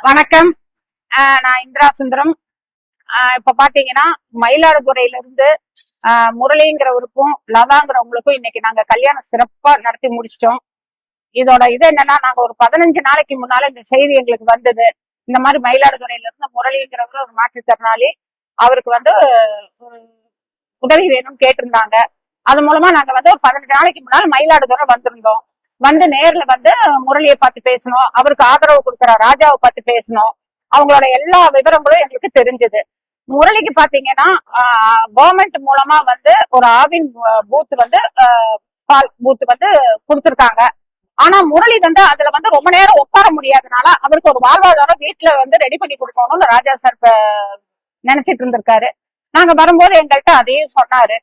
வணக்கம். நான் இந்திரா சுந்தரம். இப்ப பாத்தீங்கன்னா மயிலாடுதுறையில இருந்து முரளிங்கிறவருக்கும் லதாங்கிறவங்களுக்கும் இன்னைக்கு நாங்க கல்யாணம் சிறப்பா நடத்தி முடிச்சிட்டோம். இதோட இது என்னன்னா, நாங்க ஒரு 15 நாளைக்கு முன்னால இந்த செய்தி எங்களுக்கு வந்தது. இந்த மாதிரி மயிலாடுதுறையில இருந்து முரளிங்கிறவரு ஒரு மாற்றுத்திறனாளி, அவருக்கு உதவி வேணும்னு கேட்டிருந்தாங்க. அது மூலமா நாங்க ஒரு 15 நாளைக்கு முன்னால மயிலாடுதுறை வந்திருந்தோம். நேர்ல முரளியை பார்த்து பேசணும், அவருக்கு ஆதரவு கொடுக்கிற ராஜாவை பார்த்து பேசணும். அவங்களோட எல்லா விவரங்களும் எங்களுக்கு தெரிஞ்சது. முரளிக்கு பாத்தீங்கன்னா கவர்மெண்ட் மூலமா ஒரு ஆவின் பூத் பால் பூத் கொடுத்திருக்காங்க. ஆனா முரளி அதுல ரொம்ப நேரம் உட்கார முடியாதனால அவருக்கு ஒரு வாழ்வாதாரம் வீட்டுல ரெடி பண்ணி கொடுக்கணும்னு ராஜா சார் நினைச்சிட்டு இருந்திருக்காரு. நாங்க வரும்போது எங்கள்கிட்ட அதையும் சொன்னாரு.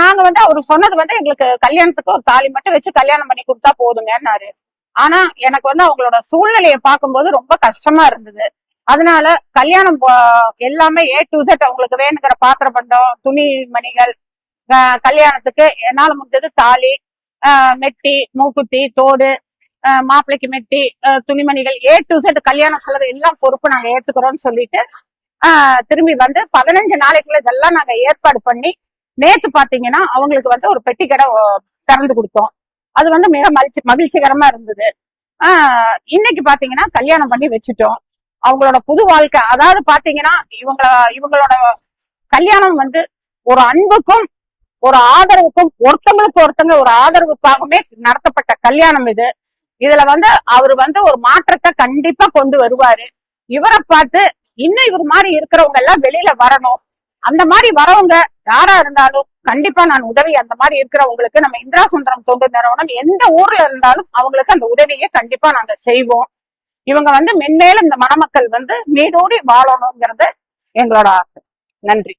நாங்க அவரு சொன்னது எங்களுக்கு கல்யாணத்துக்கு ஒரு தாலி மட்டும் வச்சு கல்யாணம் பண்ணி கொடுத்தா போதுங்கன்னாரு. ஆனா எனக்கு அவங்களோட சூழ்நிலையை பார்க்கும்போது ரொம்ப கஷ்டமா இருந்தது. அதனால கல்யாணம் எல்லாமே A to Z அவங்களுக்கு வேணுங்கிற பாத்திர பண்டம், துணி மணிகள், கல்யாணத்துக்கு என்னால முடிஞ்சது தாலி, மெட்டி, மூக்குத்தி, தோடு, மாப்பிள்ளைக்கு மெட்டி, துணிமணிகள், A to Z கல்யாண செலவு எல்லாம் பொறுப்பு நாங்க ஏத்துக்கிறோம்னு சொல்லிட்டு திரும்பி 15 நாளைக்குள்ள இதெல்லாம் நாங்க ஏற்பாடு பண்ணி நேத்து பாத்தீங்கன்னா அவங்களுக்கு ஒரு பெட்டி கடை திறந்து கொடுத்தோம். அது மிக மகிழ்ச்சிகரமா இருந்தது. இன்னைக்கு பாத்தீங்கன்னா கல்யாணம் பண்ணி வச்சுட்டோம். அவங்களோட புது வாழ்க்கை, அதாவது பாத்தீங்கன்னா இவங்களோட கல்யாணம் ஒரு அன்புக்கும் ஒரு ஆதரவுக்கும், ஒருத்தங்களுக்கு ஒருத்தங்க ஒரு ஆதரவுக்காகவே நடத்தப்பட்ட கல்யாணம் இது. இதுல அவரு ஒரு மாற்றத்தை கண்டிப்பா கொண்டு வருவாரு. இவரை பார்த்து இன்னும் இவர் மாதிரி இருக்கிறவங்க எல்லாம் வெளியில வரணும். அந்த மாதிரி வரவங்க யாரா இருந்தாலும் கண்டிப்பா நான் உதவி, அந்த மாதிரி இருக்கிறவங்களுக்கு நம்ம இந்திரா சுந்தரம் தொண்டு நிறுவனம் எந்த ஊர்ல இருந்தாலும் அவங்களுக்கு அந்த உதவியை கண்டிப்பா நாங்க செய்வோம். இவங்க மென்மேலும் இந்த மணமக்கள் நீடோடி வாழணுங்கிறது எங்களோட ஆசை. நன்றி.